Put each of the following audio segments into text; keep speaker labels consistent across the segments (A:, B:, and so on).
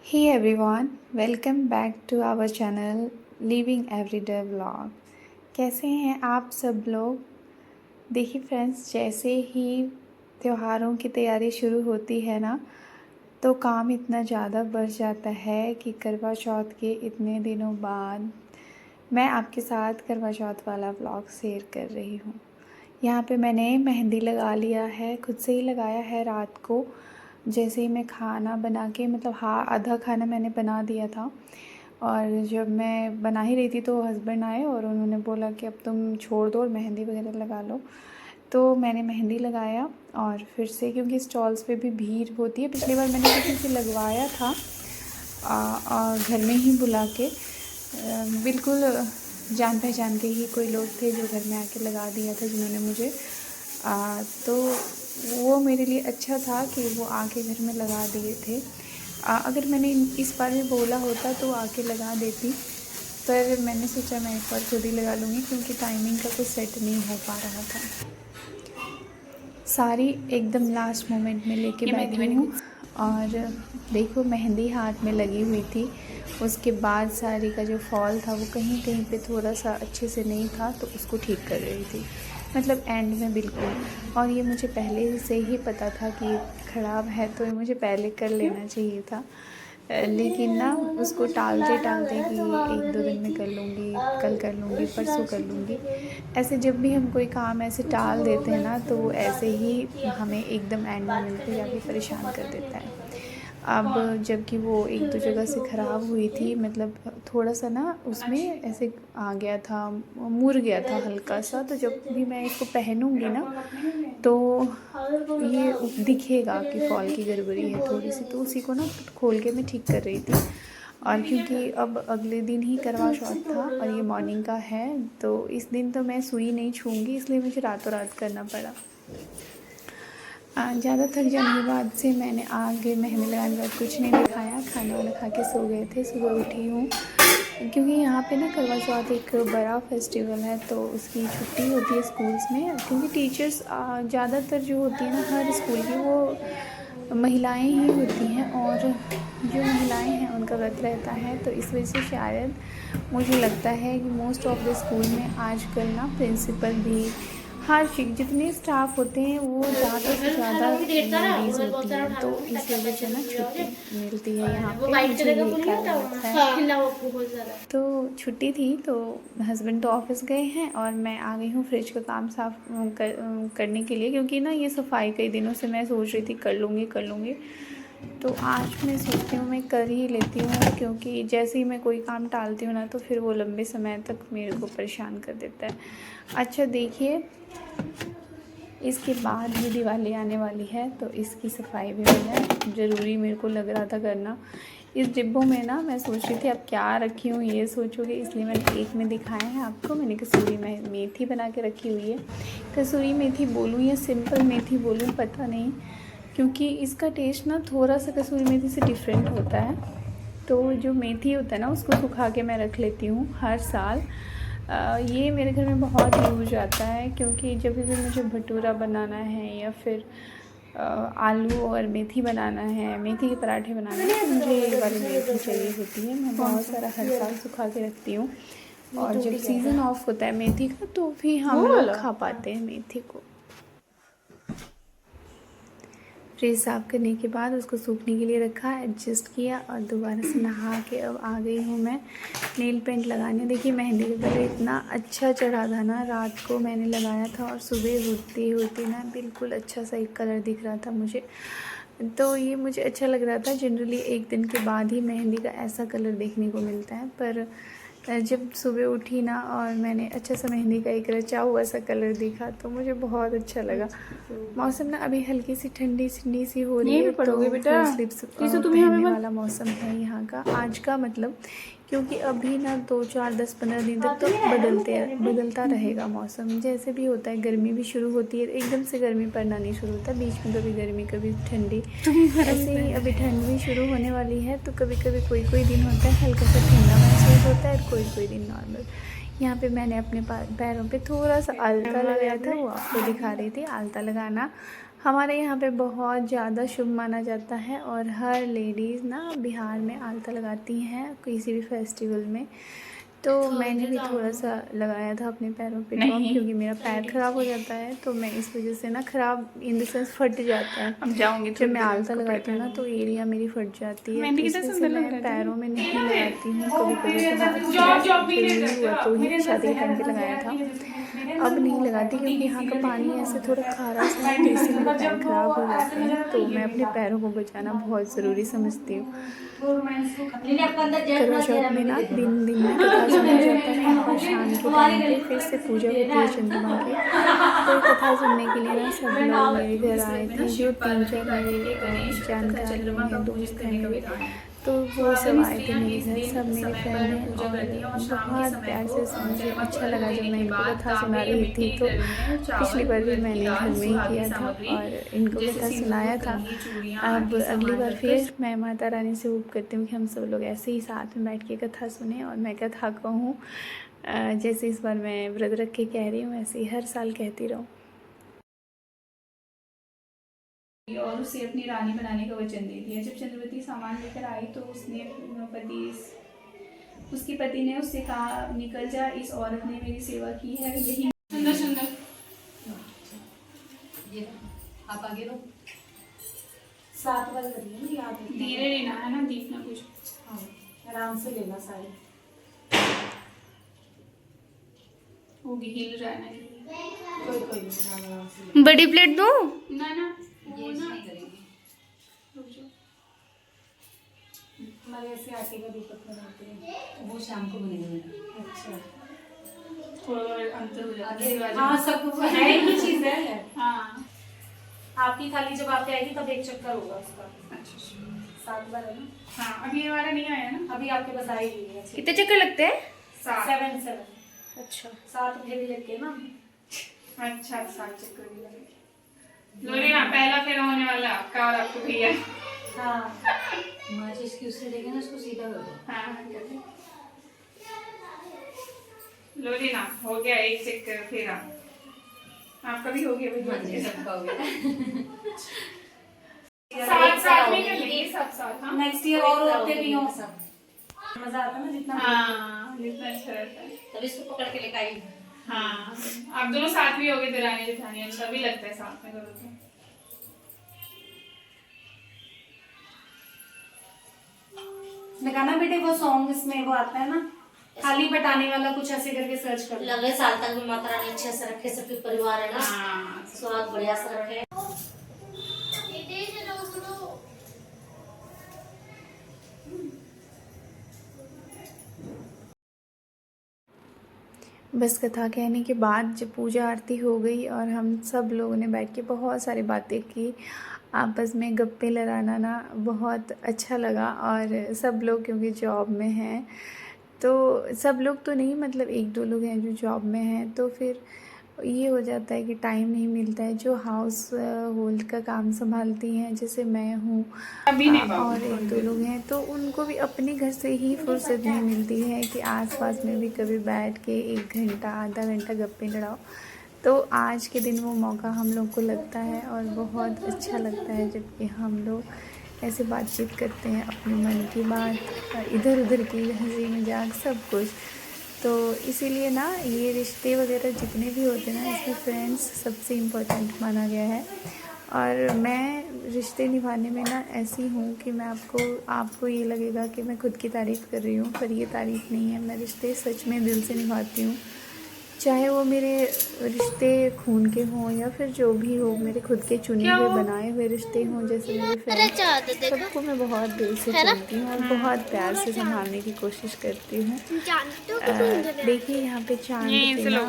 A: Hey everyone, welcome back to our channel Living Everyday Vlog। कैसे हैं आप सब लोग। देखिए फ्रेंड्स, जैसे ही त्योहारों की तैयारी शुरू होती है ना, तो काम इतना ज़्यादा बढ़ जाता है कि करवा चौथ के इतने दिनों बाद मैं आपके साथ करवा चौथ वाला व्लॉग शेयर कर रही हूँ। यहाँ पे मैंने मेहंदी लगा लिया है, खुद से ही लगाया है रात को। जैसे ही मैं खाना बना के आधा खाना मैंने बना दिया था, और जब मैं बना ही रही थी तो हस्बैंड आए और उन्होंने बोला कि अब तुम छोड़ दो और मेहंदी वगैरह लगा लो। तो मैंने मेहंदी लगाया और फिर से, क्योंकि स्टॉल्स पे भी भीड़ होती है, पिछली बार मैंने किसी से लगवाया था और घर में ही बुला के, बिल्कुल जान पहचान के ही कोई लोग थे जो घर में आके लगा दिया था जिन्होंने मुझे तो वो मेरे लिए अच्छा था कि वो आके घर में लगा दिए थे। अगर मैंने इस बार भी बोला होता तो आके लगा देती, पर मैंने सोचा मैं एक बार खुद ही लगा लूँगी, क्योंकि टाइमिंग का कुछ सेट नहीं हो पा रहा था। सारी एकदम लास्ट मोमेंट में लेके बैठी हूँ और देखो मेहंदी हाथ में लगी हुई थी। उसके बाद साड़ी का जो फॉल था वो कहीं कहीं पे थोड़ा सा अच्छे से नहीं था, तो उसको ठीक कर रही थी, मतलब एंड में बिल्कुल। और ये मुझे पहले से ही पता था कि ख़राब है, तो ये मुझे पहले कर लेना चाहिए था, लेकिन ना उसको टालते टालते कि 1-2 दिन में कर लूँगी, कल कर लूँगी, परसों कर लूँगी, ऐसे जब भी हम कोई काम ऐसे टाल देते हैं ना, तो वो ऐसे ही हमें एकदम एंड मोमेंट पे जाके परेशान कर देता है। अब जबकि वो 1-2 जगह से ख़राब हुई थी, मतलब थोड़ा सा ना उसमें ऐसे आ गया था, मुड़ गया था हल्का सा, तो जब भी मैं इसको पहनूँगी ना तो ये दिखेगा कि फॉल की गड़बड़ी है थोड़ी सी, तो उसी को ना खोल के मैं ठीक कर रही थी। और क्योंकि अब अगले दिन ही करवा चौथ था और ये मॉर्निंग का है, तो इस दिन तो मैं सुई नहीं छूँगी, इसलिए मुझे रातों रात करना पड़ा। ज़्यादा थक जाने के बाद से मैंने आगे मेहंदी लगाने के बाद कुछ नहीं दिखाया, खाना वाना खा के सो गए थे। सुबह उठी हूँ क्योंकि यहाँ पे ना करवा चौथ एक बड़ा फेस्टिवल है, तो उसकी छुट्टी होती है स्कूल्स में, क्योंकि टीचर्स ज़्यादातर जो होती है ना हर स्कूल की, वो महिलाएं ही होती हैं, और जो महिलाएं हैं उनका व्रत रहता है, तो इस वजह से शायद मुझे लगता है कि मोस्ट ऑफ द स्कूल में आजकल ना प्रिंसिपल भी, हर चीज़ जितने स्टाफ होते हैं वो ज़्यादा से ज़्यादा लेडीज़ होती हैं, तो इस वजह से ना छुट्टी मिलती है यहाँ पे, मुझे यही कारण लगता है। तो छुट्टी थी, तो हस्बैंड तो ऑफिस गए हैं और मैं आ गई हूँ फ्रिज का काम साफ करने के लिए, क्योंकि ना ये सफाई कई दिनों से मैं सोच रही थी कर लूँगी, तो आज मैं सोचती हूँ मैं कर ही लेती हूँ, क्योंकि जैसे ही मैं कोई काम टालती हूँ ना, तो फिर वो लंबे समय तक मेरे को परेशान कर देता है। अच्छा देखिए, इसके बाद भी दिवाली आने वाली है, तो इसकी सफाई भी मैंने ज़रूरी मेरे को लग रहा था करना। इस डिब्बों में ना मैं सोच रही थी अब क्या रखी हूँ ये सोचोगे, इसलिए मैंने एक में दिखाया है आपको। मैंने कसूरी मेथी बना के रखी हुई है। कसूरी मेथी बोलूँ या सिंपल मेथी बोलूँ पता नहीं, क्योंकि इसका टेस्ट ना थोड़ा सा कसूरी मेथी से डिफरेंट होता है। तो जो मेथी होता है ना, उसको सुखा के मैं रख लेती हूँ हर साल। ये मेरे घर में बहुत यूज आता है, क्योंकि जब भी मुझे भटूरा बनाना है या फिर आलू और मेथी बनाना है, मेथी के पराठे बनाना है, तो मुझे ये वाली मेथी चाहिए होती है। मैं बहुत सारा हर साल सुखा के रखती हूँ, और जब सीज़न ऑफ होता है मेथी का, तो भी हम लोग खा पाते हैं मेथी को। फ्रिज साफ़ करने के बाद उसको सूखने के लिए रखा, एडजस्ट किया, और दोबारा से नहा के अब आ गई हूँ मैं नेल पेंट लगाने। देखिए मेहंदी का कलर इतना अच्छा चढ़ा था ना, रात को मैंने लगाया था और सुबह उठते ना बिल्कुल अच्छा सा एक कलर दिख रहा था मुझे, तो ये मुझे अच्छा लग रहा था। जनरली एक दिन के बाद ही मेहंदी का ऐसा कलर देखने को मिलता है, पर जब सुबह उठी ना और मैंने अच्छा सा मेहंदी का एक रचा हुआ सा कलर देखा, तो मुझे बहुत अच्छा लगा। मौसम ना अभी हल्की सी ठंडी सी हो रही है, तो स्लीव्स पहनने वाला मौसम है यहाँ का आज का, मतलब क्योंकि अभी ना 2-4-10-15 दिन तक तो बदलता रहेगा मौसम, जैसे भी होता है। गर्मी भी शुरू होती है, एकदम से गर्मी पड़ना नहीं शुरू होता, बीच में कभी गर्मी कभी ठंडी, ऐसे ही अभी ठंड भी शुरू होने वाली है, तो कभी कभी कोई दिन होता है हल्का सा ठंडा महसूस होता है, और कोई दिन नॉर्मल। यहाँ पे मैंने अपने पैरों पे थोड़ा सा आलता लगाया था, वो आपको दिखा रही थी आलता लगाना। हमारे यहाँ पे बहुत ज़्यादा शुभ माना जाता है और हर लेडीज़ ना बिहार में आलता लगाती हैं किसी भी फेस्टिवल में। तो मैंने भी थोड़ा सा लगाया था अपने पैरों पे ड्रॉप, क्योंकि मेरा पैर ख़राब हो जाता है, तो मैं इस वजह से ना ख़राब इन द सेंस फट जाता है।
B: अब जाऊंगी
A: जब मैं आलता लगाती हूँ ना तो एरिया मेरी फट जाती है, तो इस वजह से मैं पैरों में नहीं लगाती हूँ। कभी कभी ज़रूरी हुआ तो ही शादी के टाइम पे लगाया था, अब नहीं लगाती क्योंकि यहाँ का पानी ऐसे थोड़ा खारा सा है, तो इससे मेरे पैर ख़राब हो जाते हैं। तो मैं अपने पैरों को बचाना बहुत ज़रूरी समझती हूँ। करवा चौथ में ना दिन दिन में कथा सुना जाता है और शाम के टाइम पे फिर से पूजा होती है चंद्रमा की। तो कथा सुनने के लिए ना सब लोग मेरे घर आए थे, जो 3-4 मेरे जानकार लोग हैं, दोस्त हैं मेरे, तो वो सब आए थे मेरे घर, सब मेरे फ्रेंड हैं। और बहुत प्यार से मुझे अच्छा लगा जब मैं इनको कथा सुना रही थी। तो पिछली बार भी मैंने घर में ही किया था और इनको कथा सुनाया था। अब अगली बार फिर मैं माता रानी से होप करती हूँ कि हम सब लोग ऐसे ही साथ में बैठ के कथा सुने और मैं कथा कहूँ। जैसे इस बार मैं व्रत रख के कह रही हूँ, ऐसे ही हर साल कहती रहूँ। और उसे अपनी रानी बनाने का वचन दे दिया। जब चंद्रवती सामान लेकर आई तो उसके पति ने उससे कहा, निकल जा, इस औरत ने मेरी सेवा की है, यही सुंदर सुंदर।
C: आप आगे लो, 7 बार करिए ना, याद है,
B: धीरे लेना है ना, दीप ना कुछ।
C: हाँ, आराम से लेना सारी।
B: होगी, हिल रहा है ना,
C: कोई नहीं, आराम से।
A: बड़ी प्लेट दो
B: ना ना,
C: ये नहीं करेंगे, हमारे ऐसे आटे का दीपक बनाते हैं, वो शाम को बनेगा मेरा। अच्छा,
B: थोड़ा अंतर हो जाता है।
C: हाँ, सब है, ये चीज है।
B: हाँ,
C: आपकी थाली जब आपके आएगी तब एक चक्कर होगा उसका।
B: अच्छा
C: 7 बार है ना।
B: हाँ, अभी ये वाला नहीं आया ना,
C: अभी आपके पास आएगी।
A: कितने चक्कर लगते हैं?
C: 7।
A: अच्छा,
C: 7 बजे भी लग के ना।
B: अच्छा 7 चक्कर भी लगे। लोरी ना, पहला फेरा होने वाला आपका और आपको भैया।
C: हाँ, माचिस की उससे देखे ना, उसको सीधा कर दो।
B: हाँ, लोरी ना, हो गया 1 चक्कर फेरा। आपका भी हो गया भैया?
C: सबका हो गया।
B: साथ में कर लेंगे, सब साथ। हाँ,
C: नेक्स्ट ईयर और होते भी हों सब, मजा आता है ना जितना।
B: हाँ, जितना अच्छा रहता है।
C: तब इसको पकड़ के लेकर आई।
B: हाँ, आप दोनों साथ भी हो गए, दरानी जेठानी, तभी लगता है साथ में करो तो।
C: लगाना बेटे वो सॉन्ग, इसमें वो आता है ना, खाली बटाने वाला, कुछ ऐसे करके सर्च कर लो।
D: लगे साल तक भी माता रानी अच्छे से रखे, सबके परिवार है ना,
B: हाँ,
D: स्वास्थ्य बढ़िया से रखे।
A: बस कथा कहने के बाद जब पूजा आरती हो गई और हम सब लोगों ने बैठ के बहुत सारी बातें की, आपस में गप्पे लड़ाना ना बहुत अच्छा लगा। और सब लोग क्योंकि जॉब में हैं, तो सब लोग तो नहीं, मतलब 1-2 लोग हैं जो जॉब में हैं, तो फिर ये हो जाता है कि टाइम नहीं मिलता है। जो हाउस होल्ड का काम संभालती हैं, जैसे मैं हूँ और 1-2 लोग हैं, तो उनको भी अपने घर से ही फुर्सत नहीं मिलती है कि आसपास में भी कभी बैठ के 1 घंटा आधा घंटा गप्पे लड़ाओ। तो आज के दिन वो मौका हम लोग को लगता है और बहुत अच्छा लगता है जबकि हम लोग ऐसे बातचीत करते हैं, अपने मन की बात, इधर उधर की हंसी मजाक सब कुछ। तो इसीलिए ना ये रिश्ते वगैरह जितने भी होते हैं ना, इसमें फ्रेंड्स सबसे इम्पोर्टेंट माना गया है। और मैं रिश्ते निभाने में ना ऐसी हूँ कि मैं आपको ये लगेगा कि मैं खुद की तारीफ़ कर रही हूँ, पर ये तारीफ़ नहीं है। मैं रिश्ते सच में दिल से निभाती हूँ, चाहे वो मेरे रिश्ते खून के हों या फिर जो भी हो, मेरे खुद के चुने हुए बनाए हुए रिश्ते हों, जैसे मेरे फ्रेंड्स, सबको मैं बहुत दिल से चुनती हूँ और बहुत प्यार से संभालने की कोशिश करती हूँ। देखिए यहाँ पे चांद पे ना,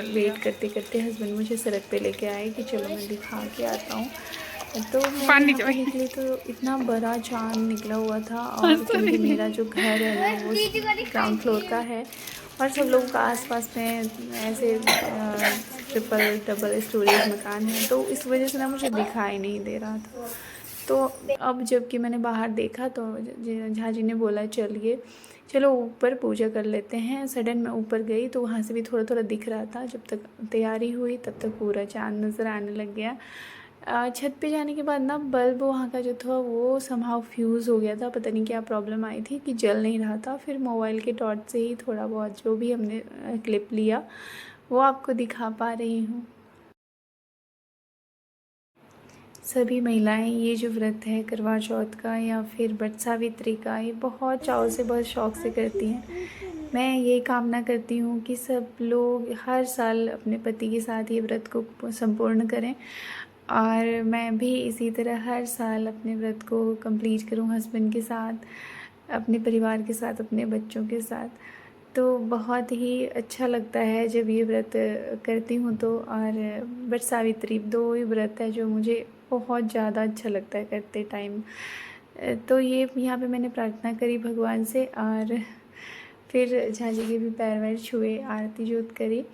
A: वेट करते करते हस्बैंड मुझे सड़क पे लेके आए कि चलो मैं दिखा के आता हूँ। तो मैं निकली तो इतना बड़ा चांद निकला हुआ था, और क्योंकि मेरा जो घर है ना वो ग्राउंड फ्लोर का है और सब लोगों का आसपास में ऐसे ट्रिपल डबल स्टोरेज मकान है, तो इस वजह से ना मुझे दिखाई नहीं दे रहा था। तो अब जबकि मैंने बाहर देखा तो झाजी ने बोला चलिए चलो ऊपर पूजा कर लेते हैं। सडन मैं ऊपर गई तो वहाँ से भी थोड़ा थोड़ा दिख रहा था। जब तक तैयारी हुई तब तक पूरा चाँद नज़र आने लग गया। छत पे जाने के बाद ना बल्ब वहाँ का जो था वो समहाउ फ्यूज़ हो गया था, पता नहीं क्या प्रॉब्लम आई थी कि जल नहीं रहा था। फिर मोबाइल के टॉर्च से ही थोड़ा बहुत जो भी हमने क्लिप लिया वो आपको दिखा पा रही हूँ। सभी महिलाएं ये जो व्रत है करवा चौथ का या फिर वट सावित्री का, ये बहुत चाव से बहुत शौक़ से करती हैं। मैं ये कामना करती हूँ कि सब लोग हर साल अपने पति के साथ ये व्रत को संपूर्ण करें और मैं भी इसी तरह हर साल अपने व्रत को कंप्लीट करूँ हस्बैंड के साथ, अपने परिवार के साथ, अपने बच्चों के साथ। तो बहुत ही अच्छा लगता है जब ये व्रत करती हूँ तो। और वट सावित्री 2 ही व्रत है जो मुझे बहुत ज़्यादा अच्छा लगता है करते टाइम। तो ये यहाँ पे मैंने प्रार्थना करी भगवान से और फिर झाजी के भी पैर वैर छुए, आरती जोत करी।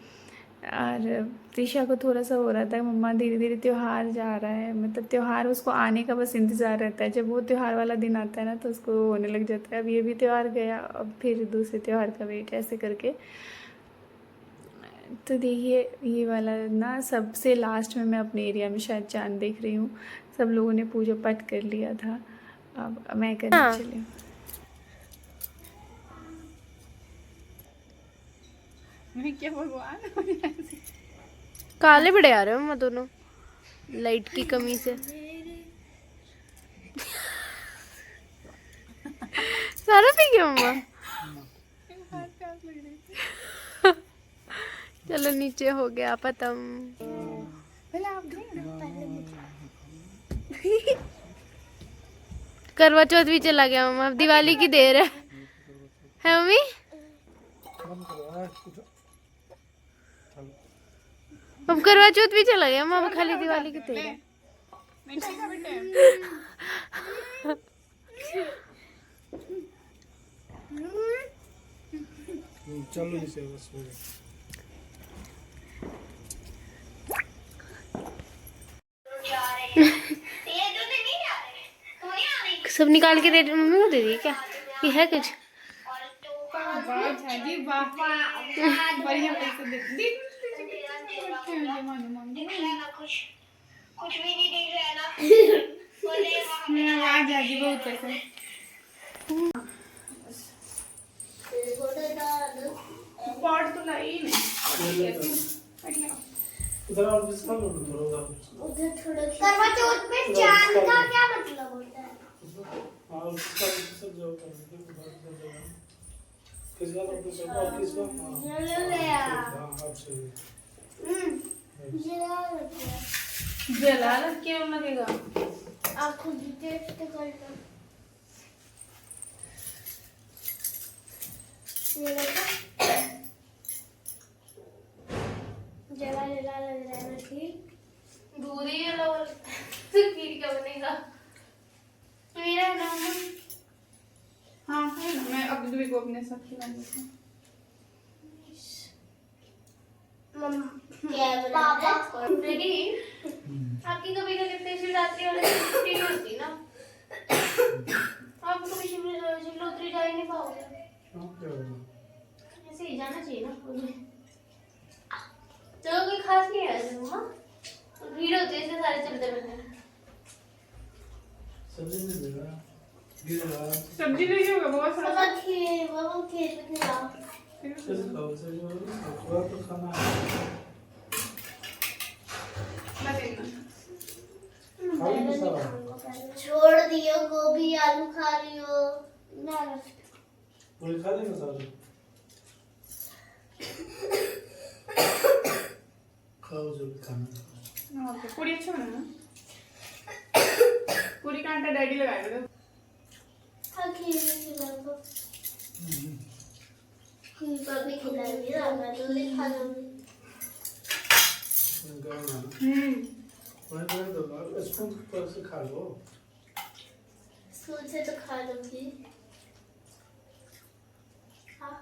A: और त्रिशा को थोड़ा सा हो रहा था मम्मा धीरे धीरे त्यौहार जा रहा है, मतलब त्यौहार उसको आने का बस इंतज़ार रहता है। जब वो त्यौहार वाला दिन आता है ना तो उसको होने लग जाता है अब ये भी त्यौहार गया, अब फिर दूसरे त्यौहार का वेट, ऐसे करके। तो देखिए ये वाला ना सबसे लास्ट में मैं अपने एरिया में शायद चाँद देख रही हूँ। सब लोगों ने पूजा पाठ कर लिया था, अब मैं करने चली हूँ।
B: मैं क्या भगवान
E: काले बड़े आ रहे हो मम्मा दोनों लाइट की कमी से। सारा पी गया मम्मा। चलो नीचे हो गया खत्म।
B: पहले आप
E: करवा चौथ भी चला गया मम्मा, अब दिवाली की देर है मम्मी? अब करवा चौथ भी चला गया मम्मा, खाली दिवाली की देर है।
F: चलो इसे बस हो गया।
E: सब निकाल के दे मम्मी को दे दी क्या? ये है कुछ?
B: वाह झाजी वाह, बढ़िया पैसे दे
G: कुछ भी नहीं दिख रहा है ना।
B: वाह झाजी बहुत पैसे। पॉट तो लाई नहीं
F: उधर और किसका लो उधर
G: करवा चौथ में चांद का क्या मतलब होता है?
F: और किसका सब जो किसका तो किसका
B: जला रख के लगेगा।
G: आप खुद भी टेस्ट कर लो। ये देखो जला जला लग रहा है ना, ठीक
E: दूध ही जला हुआ खीर क्या बनेगा?
G: मेरा नाम
B: हाँ है ना, मैं अब भी को अपने साथ खिला देती हूँ।
G: क्या पापा
E: रेडी? आपकी कभी का कितने शिवरात्रि वाले दिन छुट्टी नहीं होती ना, आप कभी शिवरात्रि जा ही नहीं पाओगे। ऐसे ही जाना चाहिए ना। चलो कोई खास नहीं है ऐसे मम्मा, भीड़ होती है इसलिए सारे चलते रहते हैं।
F: सब्जी नहीं दे रहा गिर रहा
B: सब्जी नहीं होगा बहुत सारा।
G: बाबा खेत में जाओ।
F: कैसे खाओ सब्जी वाला तो खाना है
B: मैं देना।
F: खाओ नहीं सारा
G: छोड़ दियो, गोभी आलू खा लियो ना।
F: पूरी खा लेना सारा खाओ जो भी खाना।
B: ओके पूरी अच्छा बना ना, पूरी का आटा डैडी लगाएगा तो
G: हाँ खीर खिलाऊंगा, खीर पर भी खिलाएंगे ना, मैं तो नहीं खा लूंगी।
F: वही कर दो स्पून पर से खा लो।
G: स्कूल से तो खा लूंगी। हाँ